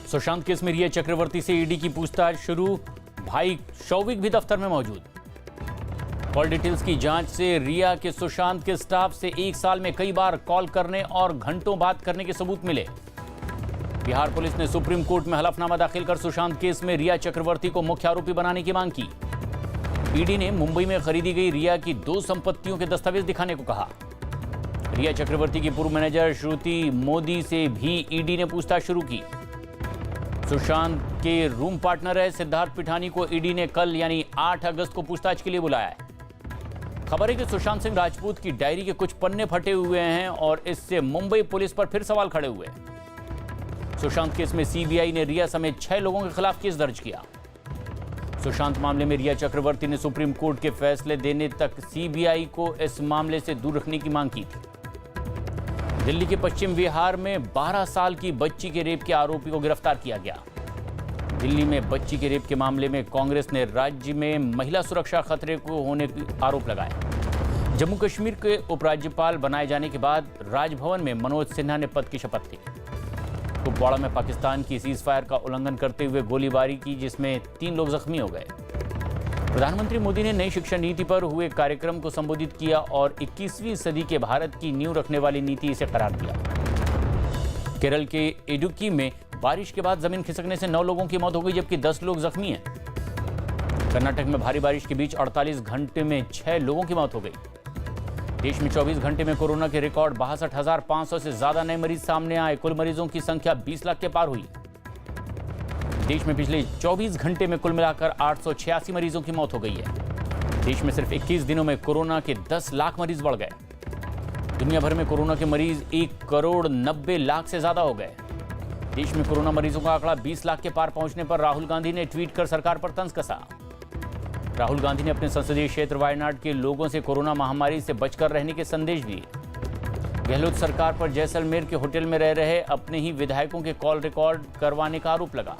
Sushant case में रिया चक्रवर्ती से ED की पूछताछ शुरू। भाई शौविक भी दफ्तर में मौजूद। कॉल डिटेल्स की जांच से रिया के सुशांत के स्टाफ से एक साल में कई बार कॉल करने और घंटों बात करने के सबूत मिले। बिहार पुलिस ने सुप्रीम कोर्ट में हलफनामा दाखिल कर सुशांत केस में रिया चक्रवर्ती को मुख्य आरोपी बनाने की मांग की। ईडी ने मुंबई में खरीदी गई रिया की 2 संपत्तियों के दस्तावेज दिखाने को कहा। रिया चक्रवर्ती की पूर्व मैनेजर श्रुति मोदी से भी ईडी ने पूछताछ शुरू की। सुशांत के रूम पार्टनर है सिद्धार्थ पिठानी को ईडी ने कल यानी 8 अगस्त को पूछताछ के लिए बुलाया है। खबर है कि सुशांत सिंह राजपूत की डायरी के कुछ पन्ने फटे हुए हैं और इससे मुंबई पुलिस पर फिर सवाल खड़े हुए। सुशांत केस में सीबीआई ने रिया समेत 6 लोगों के खिलाफ केस दर्ज किया। सुशांत मामले में रिया चक्रवर्ती ने सुप्रीम कोर्ट के फैसले देने तक सीबीआई को इस मामले से दूर रखने की मांग की थी। दिल्ली के पश्चिम विहार में 12 साल की बच्ची के रेप के आरोपी को गिरफ्तार किया गया। दिल्ली में बच्ची के रेप के मामले में कांग्रेस ने राज्य में महिला सुरक्षा खतरे को होने के आरोप लगाए। जम्मू कश्मीर के उपराज्यपाल बनाए जाने के बाद राजभवन में मनोज सिन्हा ने पद की शपथ ली। कुपवाड़ा में पाकिस्तान की सीज फायर का उल्लंघन करते हुए गोलीबारी की, जिसमें 3 लोग जख्मी हो गए। प्रधानमंत्री मोदी ने नई शिक्षा नीति पर हुए कार्यक्रम को संबोधित किया और 21वीं सदी के भारत की नींव रखने वाली नीति इसे करार दिया। केरल के इडुक्की में बारिश के बाद जमीन खिसकने से 9 लोगों की मौत हो गई, जबकि 10 लोग जख्मी हैं। कर्नाटक में भारी बारिश के बीच 48 घंटे में 6 लोगों की मौत हो गई। देश में 24 घंटे में कोरोना के रिकॉर्ड 62,500 से ज्यादा नए मरीज सामने आए। कुल मरीजों की संख्या 20 लाख के पार हुई। देश में पिछले 24 घंटे में कुल मिलाकर 886 मरीजों की मौत हो गई है। देश में सिर्फ 21 दिनों में कोरोना के 10 लाख मरीज बढ़ गए। दुनिया भर में कोरोना के मरीज 1 करोड़ 90 लाख से ज्यादा हो गए। देश में कोरोना मरीजों का आंकड़ा 20 लाख के पार पहुंचने पर राहुल गांधी ने ट्वीट कर सरकार पर तंज कसा। राहुल गांधी ने अपने संसदीय क्षेत्र वायनाड के लोगों से कोरोना महामारी से बचकर रहने के संदेश दिए। गहलोत सरकार पर जैसलमेर के होटल में रह रहे अपने ही विधायकों के कॉल रिकॉर्ड करवाने का आरोप लगा।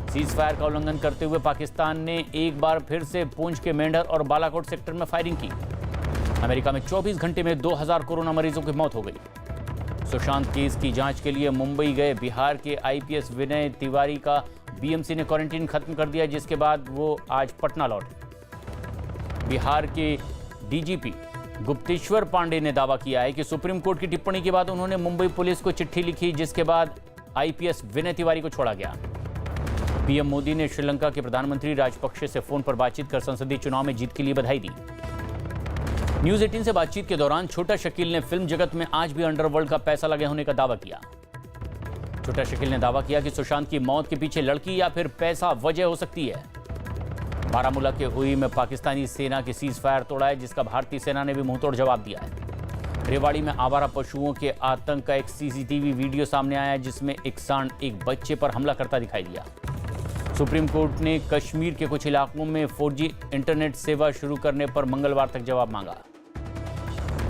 सीज फायर का उल्लंघन करते हुए पाकिस्तान ने एक बार फिर से पूंछ के मेंढर और बालाकोट सेक्टर में फायरिंग की। अमेरिका में 24 घंटे में 2000 कोरोना मरीजों की मौत हो गई। सुशांत केस की जांच के लिए मुंबई गए बिहार के आईपीएस विनय तिवारी का बीएमसी ने क्वारंटीन खत्म कर दिया, जिसके बाद वो आज पटना लौटे। बिहार के डीजीपी गुप्तेश्वर पांडे ने दावा किया है कि सुप्रीम कोर्ट की टिप्पणी के बाद उन्होंने मुंबई पुलिस को चिट्ठी लिखी, जिसके बाद आईपीएस विनय तिवारी को छोड़ा गया। पीएम मोदी ने श्रीलंका के प्रधानमंत्री राजपक्षे से फोन पर बातचीत कर संसदीय चुनाव में जीत के लिए बधाई दी। न्यूज 18 से बातचीत के दौरान छोटा शकील ने फिल्म जगत में आज भी अंडरवर्ल्ड का पैसा लगे होने का दावा किया। छोटा शकील ने दावा किया कि सुशांत की मौत के पीछे लड़की या फिर पैसा वजह हो सकती है। बारामूला के उरी में पाकिस्तानी सेना के सीज फायर तोड़ा है, जिसका भारतीय सेना ने भी मुंहतोड़ जवाब दिया है। रेवाड़ी में आवारा पशुओं के आतंक का एक सीसीटीवी वीडियो सामने आया है, जिसमें एक सांड एक बच्चे पर हमला करता दिखाई दिया। सुप्रीम कोर्ट ने कश्मीर के कुछ इलाकों में 4G इंटरनेट सेवा शुरू करने पर मंगलवार तक जवाब मांगा।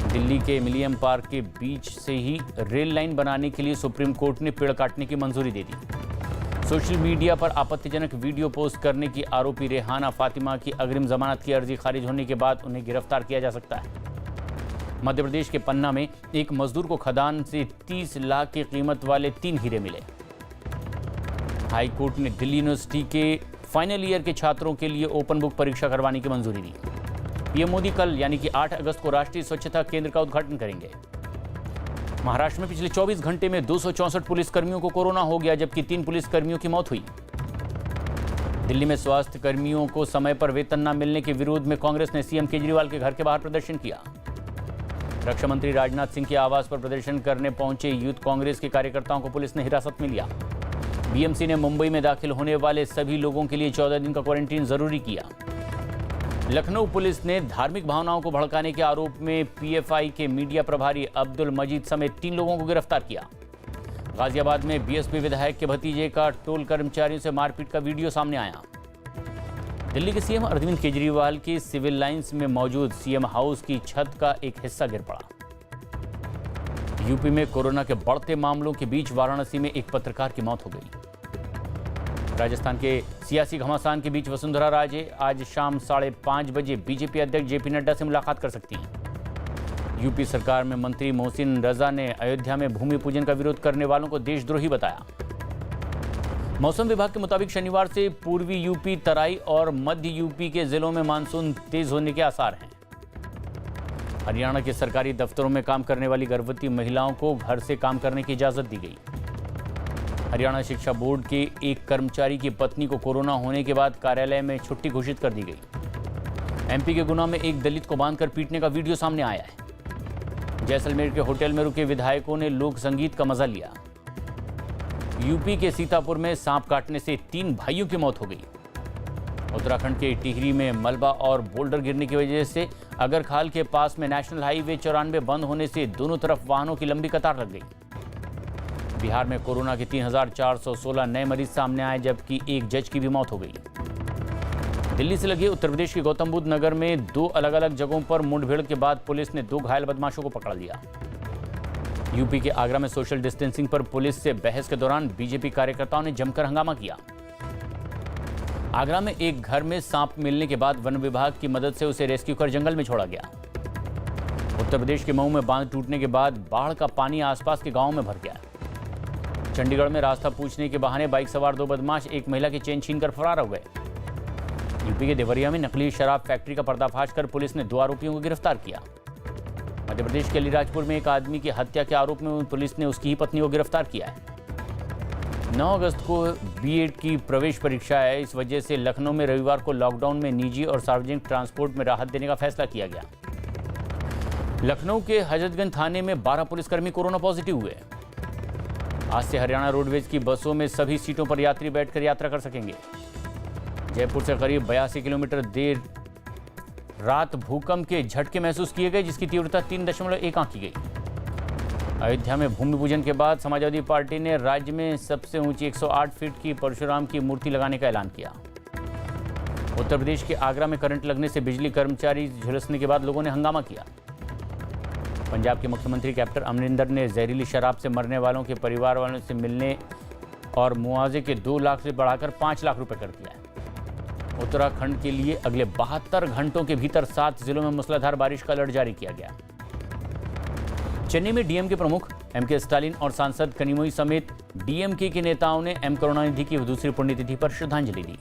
दिल्ली के मिलियम पार्क के बीच से ही रेल लाइन बनाने के लिए सुप्रीम कोर्ट ने पेड़ काटने की मंजूरी दे दी। सोशल मीडिया पर आपत्तिजनक वीडियो पोस्ट करने की आरोपी रेहाना फातिमा की अग्रिम जमानत की अर्जी खारिज होने के बाद उन्हें गिरफ्तार किया जा सकता है। मध्य प्रदेश के पन्ना में एक मजदूर को खदान से 30 लाख की कीमत वाले 3 हीरे मिले। हाई कोर्ट ने दिल्ली यूनिवर्सिटी के फाइनल ईयर के छात्रों के लिए ओपन बुक परीक्षा करवाने की मंजूरी दी। पीएम मोदी कल यानी कि 8 अगस्त को राष्ट्रीय स्वच्छता केंद्र का उद्घाटन करेंगे। महाराष्ट्र में पिछले 24 घंटे में 264 पुलिसकर्मियों को कोरोना हो गया, जबकि 3 पुलिसकर्मियों की मौत हुई। दिल्ली में स्वास्थ्य कर्मियों को समय पर वेतन न मिलने के विरोध में कांग्रेस ने सीएम केजरीवाल के घर के बाहर प्रदर्शन किया। रक्षा मंत्री राजनाथ सिंह के आवास पर प्रदर्शन करने पहुंचे यूथ कांग्रेस के कार्यकर्ताओं को पुलिस ने हिरासत में लिया। बीएमसी ने मुंबई में दाखिल होने वाले सभी लोगों के लिए 14 दिन का क्वारंटीन जरूरी किया। लखनऊ पुलिस ने धार्मिक भावनाओं को भड़काने के आरोप में पीएफआई के मीडिया प्रभारी अब्दुल मजीद समेत 3 लोगों को गिरफ्तार किया। गाजियाबाद में बीएसपी विधायक के भतीजे का टोल कर्मचारियों से मारपीट का वीडियो सामने आया। दिल्ली के सीएम अरविंद केजरीवाल की सिविल लाइंस में मौजूद सीएम हाउस की छत का एक हिस्सा गिर पड़ा। यूपी में कोरोना के बढ़ते मामलों के बीच वाराणसी में एक पत्रकार की मौत हो गई। राजस्थान के सियासी घमासान के बीच वसुंधरा राजे आज शाम 5:30 बजे बीजेपी अध्यक्ष जेपी नड्डा से मुलाकात कर सकती हैं। यूपी सरकार में मंत्री मोहसिन रजा ने अयोध्या में भूमि पूजन का विरोध करने वालों को देशद्रोही बताया। मौसम विभाग के मुताबिक शनिवार से पूर्वी यूपी, तराई और मध्य यूपी के जिलों में मानसून तेज होने के आसार हैं। हरियाणा के सरकारी दफ्तरों में काम करने वाली गर्भवती महिलाओं को घर से काम करने की इजाजत दी गई। हरियाणा शिक्षा बोर्ड के एक कर्मचारी की पत्नी को कोरोना होने के बाद कार्यालय में छुट्टी घोषित कर दी गई। एमपी के गुना में एक दलित को बांधकर पीटने का वीडियो सामने आया है। जैसलमेर के होटल में रुके विधायकों ने लोक संगीत का मजा लिया। यूपी के सीतापुर में सांप काटने से 3 भाइयों की मौत हो गई। उत्तराखंड के टिहरी में मलबा और बोल्डर गिरने की वजह से अगरखाल के पास में नेशनल हाईवे 94 बंद होने से दोनों तरफ वाहनों की लंबी कतार लग गई। बिहार में कोरोना के 3,416 नए मरीज सामने आए, जबकि एक जज की भी मौत हो गई। दिल्ली से लगे उत्तर प्रदेश के गौतम बुद्ध नगर में 2 अलग अलग जगहों पर मुठभेड़ के बाद पुलिस ने 2 घायल बदमाशों को पकड़ लिया। यूपी के आगरा में सोशल डिस्टेंसिंग पर पुलिस से बहस के दौरान बीजेपी कार्यकर्ताओं ने जमकर हंगामा किया। आगरा में एक घर में सांप मिलने के बाद वन विभाग की मदद से उसे रेस्क्यू कर जंगल में छोड़ा गया। उत्तर प्रदेश के मऊ में बांध टूटने के बाद बाढ़ का पानी आसपास के गांवों में भर गया। चंडीगढ़ में रास्ता पूछने के बहाने बाइक सवार 2 बदमाश एक महिला की चेन छीनकर फरार हो गए। यूपी के देवरिया में नकली शराब फैक्ट्री का पर्दाफाश कर पुलिस ने 2 आरोपियों को गिरफ्तार किया। मध्य प्रदेश के अलीराजपुर में एक आदमी की हत्या के आरोप में पुलिस ने उसकी ही पत्नी को गिरफ्तार किया है। 9 अगस्त को बीएड की प्रवेश परीक्षा है। इस वजह से लखनऊ में रविवार को लॉकडाउन में निजी और सार्वजनिक ट्रांसपोर्ट में राहत देने का फैसला किया गया। लखनऊ के हजरतगंज थाने में 12 पुलिसकर्मी कोरोना पॉजिटिव हुए। आज से हरियाणा रोडवेज की बसों में सभी सीटों पर यात्री बैठकर यात्रा कर सकेंगे। जयपुर से करीब 82 किलोमीटर देर रात भूकंप के झटके महसूस किए गए, जिसकी तीव्रता 3.1 आंकी गई। अयोध्या में भूमि पूजन के बाद समाजवादी पार्टी ने राज्य में सबसे ऊंची 108 फीट की परशुराम की मूर्ति लगाने का ऐलान किया। उत्तर प्रदेश के आगरा में करंट लगने से बिजली कर्मचारी झुलसने के बाद लोगों ने हंगामा किया। पंजाब के मुख्यमंत्री कैप्टन अमरिंदर ने जहरीली शराब से मरने वालों के परिवार वालों से मिलने और मुआवजे के 2 लाख से बढ़ाकर 5 लाख रुपए कर दिया है। उत्तराखंड के लिए अगले 72 घंटों के भीतर 7 जिलों में मूसलाधार बारिश का अलर्ट जारी किया गया। चेन्नई में डीएमके प्रमुख एमके स्टालिन और सांसद कनिमोई समेत डीएमके के नेताओं ने एम करुणानिधि की दूसरी पुण्यतिथि पर श्रद्धांजलि दी।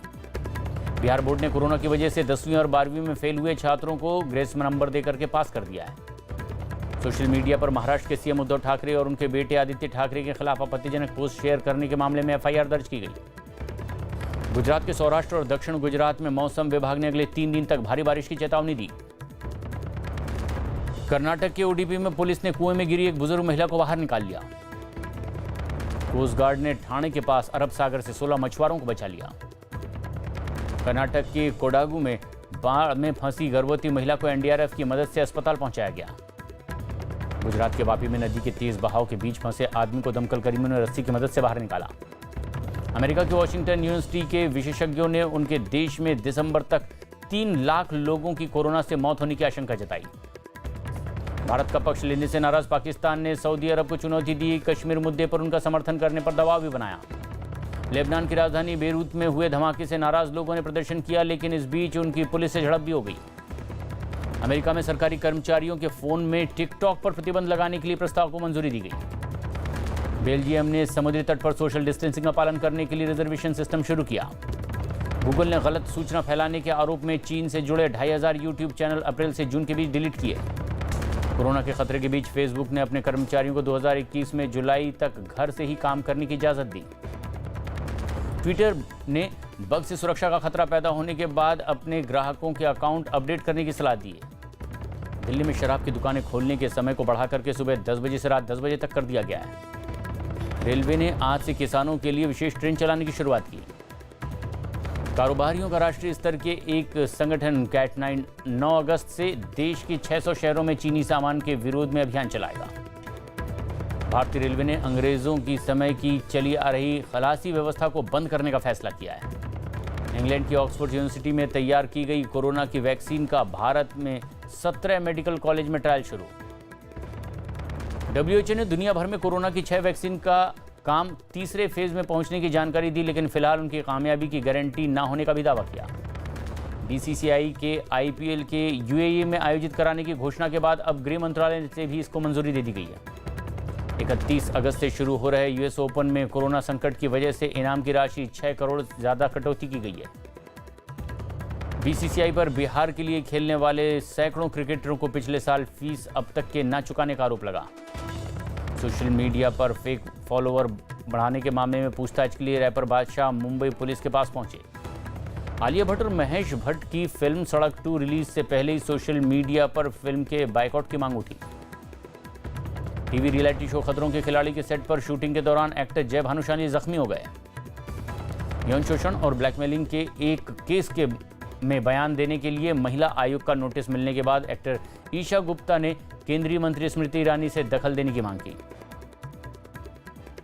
बिहार बोर्ड ने कोरोना की वजह से 10वीं और 12वीं में फेल हुए छात्रों को ग्रेस नंबर देकर के पास कर दिया है। सोशल मीडिया पर महाराष्ट्र के सीएम उद्धव ठाकरे और उनके बेटे आदित्य ठाकरे के खिलाफ आपत्तिजनक पोस्ट शेयर करने के मामले में एफआईआर दर्ज की गई। गुजरात के सौराष्ट्र और दक्षिण गुजरात में मौसम विभाग ने अगले 3 दिन तक भारी बारिश की चेतावनी दी। कर्नाटक के ओडीपी में पुलिस ने कुएं में गिरी एक बुजुर्ग महिला को बाहर निकाल लिया। कोस्ट गार्ड ने ठाणे के पास अरब सागर से 16 मछुआरों को बचा लिया। कर्नाटक के कोडागु में बाढ़ में फंसी गर्भवती महिला को एनडीआरएफ की मदद से अस्पताल पहुंचाया गया। गुजरात के वापी में नदी के तेज बहाव के बीच फंसे आदमी को दमकल कर्मियों ने रस्सी की मदद से बाहर निकाला। अमेरिका के वॉशिंगटन यूनिवर्सिटी के विशेषज्ञों ने उनके देश में दिसंबर तक 3 लाख लोगों की कोरोना से मौत होने की आशंका जताई। भारत का पक्ष लेने से नाराज पाकिस्तान ने सऊदी अरब को चुनौती दी। कश्मीर मुद्दे पर उनका समर्थन करने पर दबाव भी बनाया। लेबनान की राजधानी बेरूत में हुए धमाके से नाराज लोगों ने प्रदर्शन किया, लेकिन इस बीच उनकी पुलिस से झड़प भी हो गई। अमेरिका में सरकारी कर्मचारियों के फोन में टिकटॉक पर प्रतिबंध लगाने के लिए प्रस्ताव को मंजूरी दी गई। बेल्जियम ने समुद्री तट पर सोशल डिस्टेंसिंग का पालन करने के लिए रिजर्वेशन सिस्टम शुरू किया। गूगल ने गलत सूचना फैलाने के आरोप में चीन से जुड़े 2500 यूट्यूब चैनल अप्रैल से जून के बीच डिलीट किए। कोरोना के खतरे के बीच फेसबुक ने अपने कर्मचारियों को 2021 में जुलाई तक घर से ही काम करने की इजाजत दी। ट्विटर ने बग से सुरक्षा का खतरा पैदा होने के बाद अपने ग्राहकों के अकाउंट अपडेट करने की सलाह दी है। दिल्ली में शराब की दुकानें खोलने के समय को बढ़ाकर के सुबह 10 बजे से रात 10 बजे तक कर दिया गया है। रेलवे ने आज से किसानों के लिए विशेष ट्रेन चलाने की शुरुआत की। कारोबारियों का राष्ट्रीय स्तर के एक संगठन कैट9 9 अगस्त से देश के 600 शहरों में चीनी सामान के विरोध में अभियान चलाएगा। भारतीय रेलवे ने अंग्रेजों की समय की चली आ रही खलासी व्यवस्था को बंद करने का फैसला किया है। इंग्लैंड की ऑक्सफोर्ड यूनिवर्सिटी में तैयार की गई कोरोना की वैक्सीन का भारत में 17 मेडिकल कॉलेज में ट्रायल शुरू। डब्ल्यूएचओ ने दुनिया भर में कोरोना की 6 वैक्सीन का काम तीसरे फेज में पहुंचने की जानकारी दी, लेकिन फिलहाल उनकी कामयाबी की गारंटी न होने का भी दावा किया। बीसीसीआई के आईपीएल के यूएई में आयोजित कराने की घोषणा के बाद अब गृह मंत्रालय से भी इसको मंजूरी दे दी गई है। 31 अगस्त से शुरू हो रहे यूएस ओपन में कोरोना संकट की वजह से इनाम की राशि 6 करोड़ ज्यादा कटौती की गई है। बीसीसीआई पर बिहार के लिए खेलने वाले सैकड़ों क्रिकेटरों को पिछले साल फीस अब तक के न चुकाने का आरोप लगा। सोशल मीडिया पर फेक फॉलोअर बढ़ाने के मामले में पूछताछ के लिए रैपर बादशाह मुंबई पुलिस के पास पहुंचे। आलिया भट्ट और महेश भट्ट की फिल्म सड़क 2 रिलीज से पहले ही सोशल मीडिया पर फिल्म के बायकॉट की मांग उठी। टीवी रियलिटी शो खतरों के खिलाड़ी के सेट पर शूटिंग के दौरान एक्टर जय भानुशाली जख्मी हो गए। यौन शोषण और ब्लैकमेलिंग के एक केस में बयान देने के लिए महिला आयोग का नोटिस मिलने के बाद एक्टर ईशा गुप्ता ने केंद्रीय मंत्री स्मृति ईरानी से दखल देने की मांग की।